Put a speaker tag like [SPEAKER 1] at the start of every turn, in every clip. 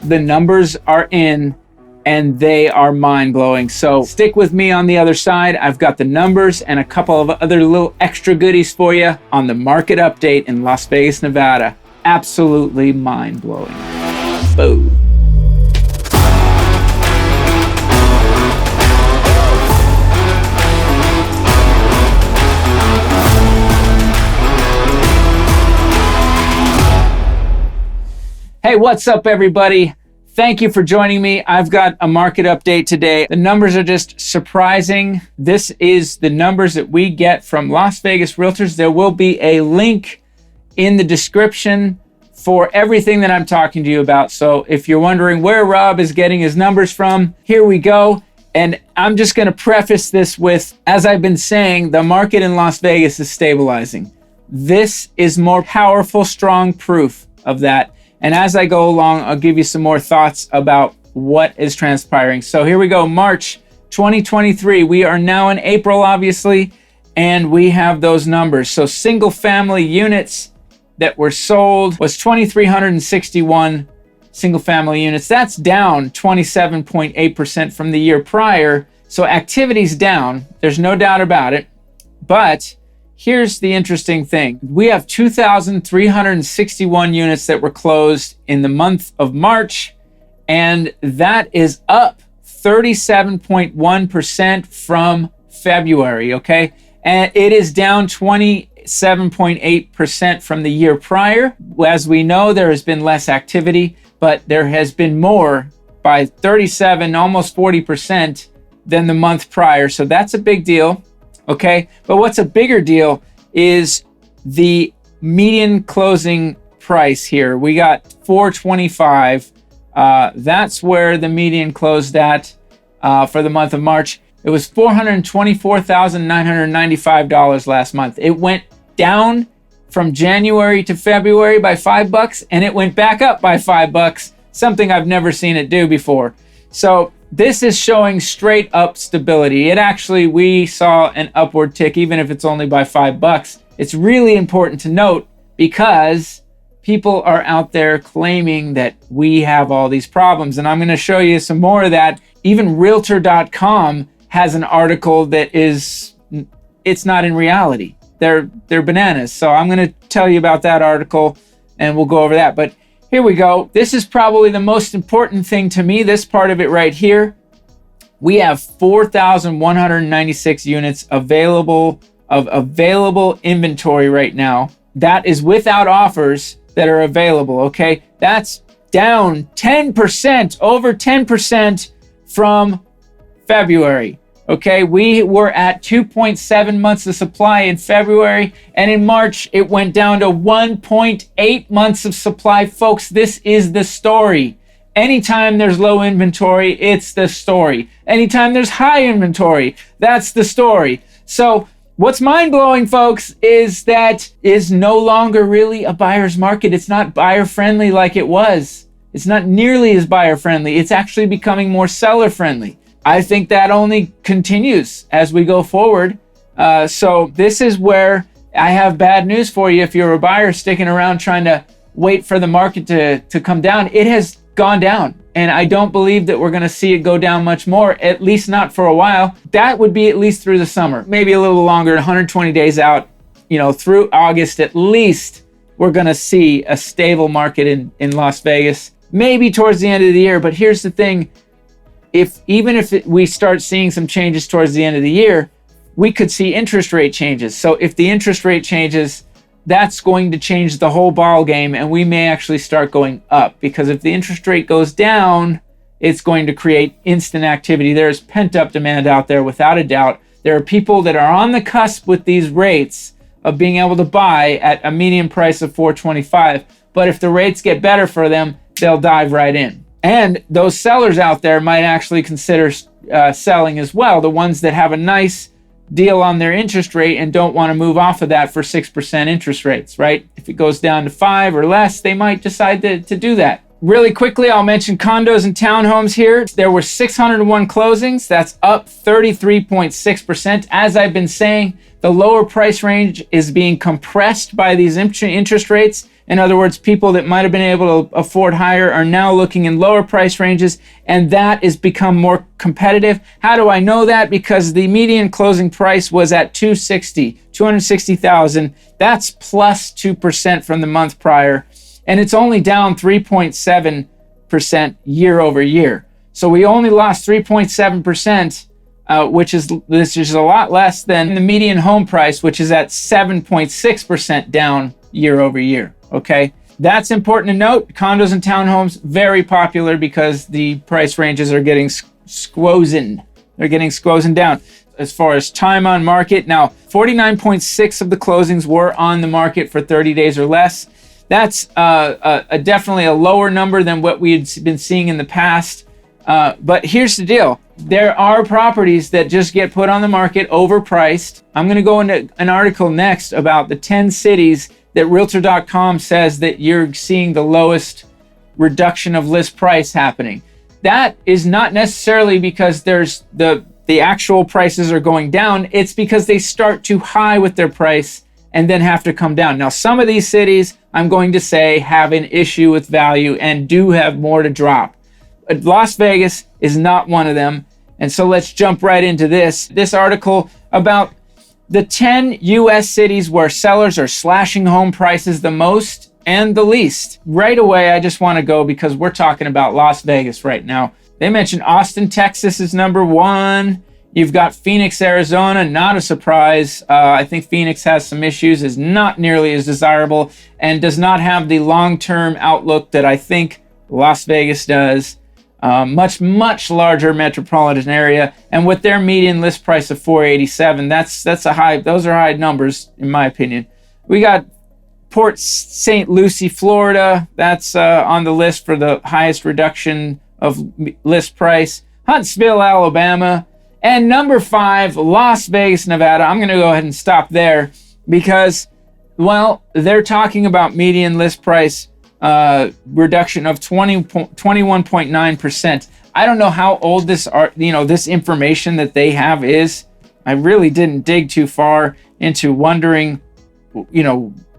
[SPEAKER 1] The numbers are in and they are mind-blowing. So stick with me on the other side. I've got the numbers and a couple of other little extra goodies for you on the market update in Las Vegas, Nevada. Absolutely mind-blowing. Boom. Hey, what's up, everybody? Thank you for joining me. I've got a market update today. The numbers are just surprising. This is the numbers that we get from Las Vegas Realtors. There will be a link in the description for everything that I'm talking to you about. So if you're wondering where Rob is getting his numbers from, here we go. And I'm just going to preface this with, as I've been saying, the market in Las Vegas is stabilizing. This is more powerful, strong proof of that. And as I go along, I'll give you some more thoughts about what is transpiring. So here we go, March 2023. We are now in April, obviously, and we have those numbers. So single family units that were sold was 2,361 single family units. That's down 27.8% from the year prior. So activity's down, there's no doubt about it. But here's the interesting thing. We have 2,361 units that were closed in the month of March, and that is up 37.1% from February, okay? And it is down 27.8% from the year prior. As we know, there has been less activity, but there has been more by 37, almost 40% than the month prior. So that's a big deal. Okay, but what's a bigger deal is the median closing price here. We got 425. That's where the median closed at for the month of March. It was $424,995 last month. It went down from January to February by $5, and it went back up by $5, something I've never seen it do before. So this is showing straight up stability. We saw an upward tick, even if it's only by $5. It's really important to note because people are out there claiming that we have all these problems. And I'm going to show you some more of that. Even Realtor.com has an article that it's not in reality. They're bananas. So I'm going to tell you about that article and we'll go over that. But here we go. This is probably the most important thing to me, this part of it right here. We have 4,196 units available inventory right now. That is without offers that are available, okay? That's down 10%, over 10% from February. Okay, we were at 2.7 months of supply in February, and in March, it went down to 1.8 months of supply. Folks, this is the story. Anytime there's low inventory, it's the story. Anytime there's high inventory, that's the story. So what's mind-blowing, folks, is that is no longer really a buyer's market. It's not buyer-friendly like it was. It's not nearly as buyer-friendly. It's actually becoming more seller-friendly. I think that only continues as we go forward. So this is where I have bad news for you. If you're a buyer sticking around trying to wait for the market to come down, it has gone down. And I don't believe that we're going to see it go down much more, at least not for a while. That would be at least through the summer, maybe a little longer, 120 days out, through August at least. We're going to see a stable market in Las Vegas, maybe towards the end of the year. But here's the thing. Even if we start seeing some changes towards the end of the year, we could see interest rate changes. So if the interest rate changes, that's going to change the whole ball game, and we may actually start going up, because if the interest rate goes down, it's going to create instant activity. There's pent-up demand out there without a doubt. There are people that are on the cusp with these rates of being able to buy at a median price of $425, but if the rates get better for them, they'll dive right in. And those sellers out there might actually consider selling as well, the ones that have a nice deal on their interest rate and don't want to move off of that for 6% interest rates, right? If it goes down to 5 or less, they might decide to do that. Really quickly, I'll mention condos and townhomes here. There were 601 closings. That's up 33.6%. As I've been saying, the lower price range is being compressed by these interest rates. In other words, people that might have been able to afford higher are now looking in lower price ranges, and that has become more competitive. How do I know that? Because the median closing price was at 260,000. That's plus 2% from the month prior, and it's only down 3.7% year over year. So we only lost 3.7%, which is a lot less than the median home price, which is at 7.6% down year over year. Okay, that's important to note. Condos and townhomes, very popular because the price ranges are getting squozen. They're getting squozen down. As far as time on market, now 49.6 of the closings were on the market for 30 days or less. That's definitely a lower number than what we had been seeing in the past. But here's the deal. There are properties that just get put on the market overpriced. I'm going to go into an article next about the 10 cities that Realtor.com says that you're seeing the lowest reduction of list price happening. That is not necessarily because there's the actual prices are going down. It's because they start too high with their price and then have to come down. Now, some of these cities, I'm going to say, have an issue with value and do have more to drop. Las Vegas is not one of them. And so let's jump right into this article about the 10 U.S. cities where sellers are slashing home prices the most and the least. Right away, I just want to go because we're talking about Las Vegas right now. They mentioned Austin, Texas is number one. You've got Phoenix, Arizona, not a surprise. I think Phoenix has some issues, is not nearly as desirable, and does not have the long-term outlook that I think Las Vegas does. Much larger metropolitan area, and with their median list price of $487, that's a high. Those are high numbers in my opinion. We got Port St. Lucie, Florida. That's on the list for the highest reduction of list price. Huntsville, Alabama, and number 5, Las Vegas, Nevada. I'm going to go ahead and stop there because, well, they're talking about median list price reduction of 21.9%. I don't know how old this information that they have is. I really didn't dig too far into wondering,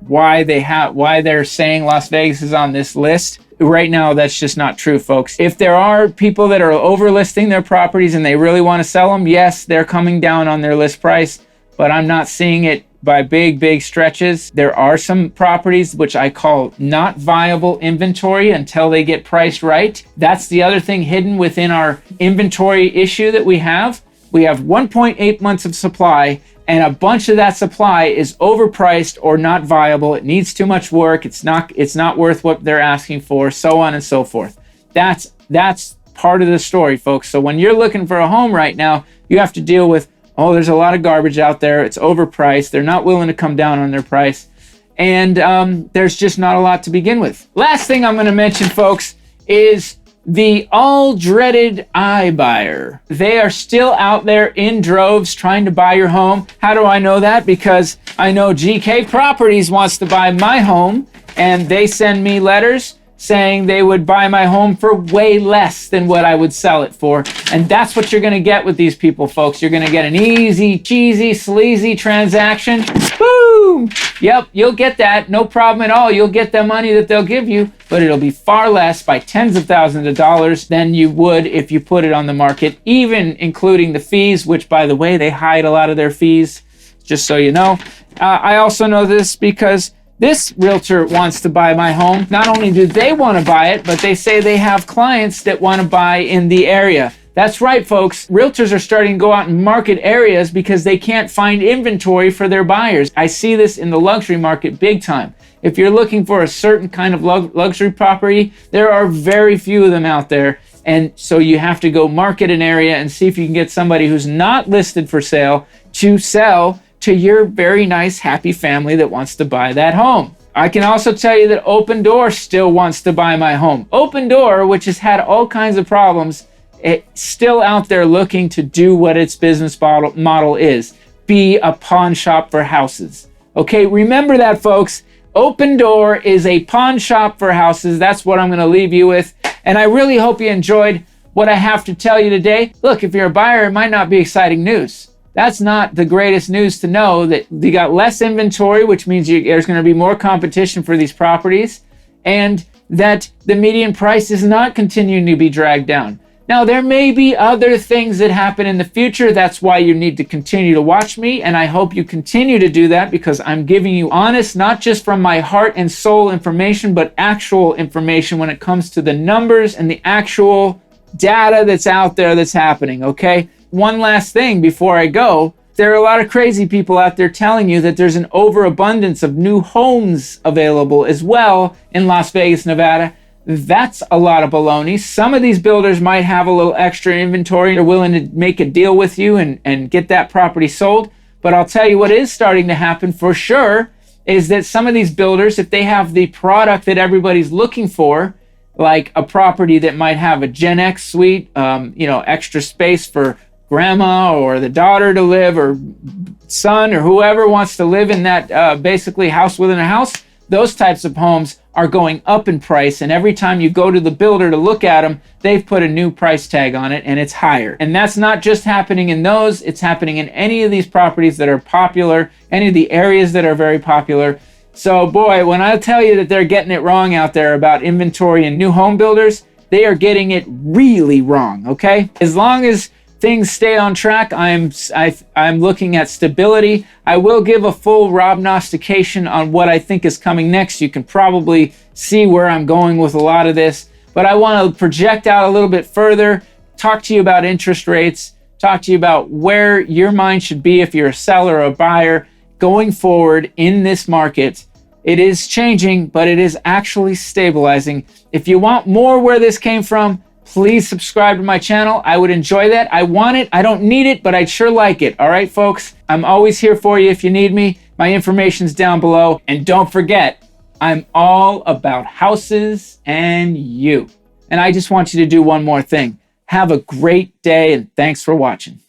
[SPEAKER 1] why they're saying Las Vegas is on this list. Right now, that's just not true, folks. If there are people that are overlisting their properties and they really want to sell them, yes, they're coming down on their list price, but I'm not seeing it by big stretches. There are some properties which I call not viable inventory until they get priced right. That's the other thing hidden within our inventory issue that we have. We have 1.8 months of supply, and a bunch of that supply is overpriced or not viable. It needs too much work. It's not worth what they're asking for, so on and so forth. That's part of the story, folks. So when you're looking for a home right now, you have to deal with, there's a lot of garbage out there. It's overpriced. They're not willing to come down on their price. And there's just not a lot to begin with. Last thing I'm going to mention, folks, is the all-dreaded iBuyer. They are still out there in droves trying to buy your home. How do I know that? Because I know GK Properties wants to buy my home, and they send me letters saying they would buy my home for way less than what I would sell it for. And that's what you're going to get with these people, folks. You're going to get an easy, cheesy, sleazy transaction. Boom! Yep, you'll get that. No problem at all. You'll get the money that they'll give you, but it'll be far less, by tens of thousands of dollars, than you would if you put it on the market, even including the fees, which, by the way, they hide a lot of their fees, just so you know. I also know this because this realtor wants to buy my home. Not only do they want to buy it, but they say they have clients that want to buy in the area. That's right, folks. Realtors are starting to go out and market areas because they can't find inventory for their buyers. I see this in the luxury market big time. If you're looking for a certain kind of luxury property, there are very few of them out there. And so you have to go market an area and see if you can get somebody who's not listed for sale to sell to your very nice, happy family that wants to buy that home. I can also tell you that Open Door still wants to buy my home. Open Door, which has had all kinds of problems, it's still out there looking to do what its business model is, be a pawn shop for houses. Okay, remember that, folks. Open Door is a pawn shop for houses. That's what I'm going to leave you with. And I really hope you enjoyed what I have to tell you today. Look, if you're a buyer, it might not be exciting news. that's not the greatest news to know, that you got less inventory, which means there's going to be more competition for these properties, and that the median price is not continuing to be dragged down. Now, there may be other things that happen in the future. That's why you need to continue to watch me, and I hope you continue to do that, because I'm giving you honest, not just from my heart and soul information, but actual information when it comes to the numbers and the actual data that's out there that's happening, okay? One last thing before I go. There are a lot of crazy people out there telling you that there's an overabundance of new homes available as well in Las Vegas, Nevada. That's a lot of baloney. Some of these builders might have a little extra inventory. They're willing to make a deal with you and get that property sold. But I'll tell you what is starting to happen for sure is that some of these builders, if they have the product that everybody's looking for, like a property that might have a Gen X suite, extra space for grandma or the daughter to live, or son or whoever wants to live in that basically house within a house, those types of homes are going up in price, and every time you go to the builder to look at them, they've put a new price tag on it, and it's higher. And that's not just happening in those, it's happening in any of these properties that are popular, any of the areas that are very popular. So boy, when I tell you that they're getting it wrong out there about inventory and new home builders, they are getting it really wrong, okay? As long as things stay on track, I'm looking at stability. I will give a full prognostication on what I think is coming next. You can probably see where I'm going with a lot of this, but I want to project out a little bit further, talk to you about interest rates, talk to you about where your mind should be if you're a seller or a buyer going forward in this market. It is changing, but it is actually stabilizing. If you want more where this came from, please subscribe to my channel. I would enjoy that. I want it. I don't need it, but I'd sure like it. All right, folks? I'm always here for you if you need me. My information's down below. And don't forget, I'm all about houses and you. And I just want you to do one more thing. Have a great day, and thanks for watching.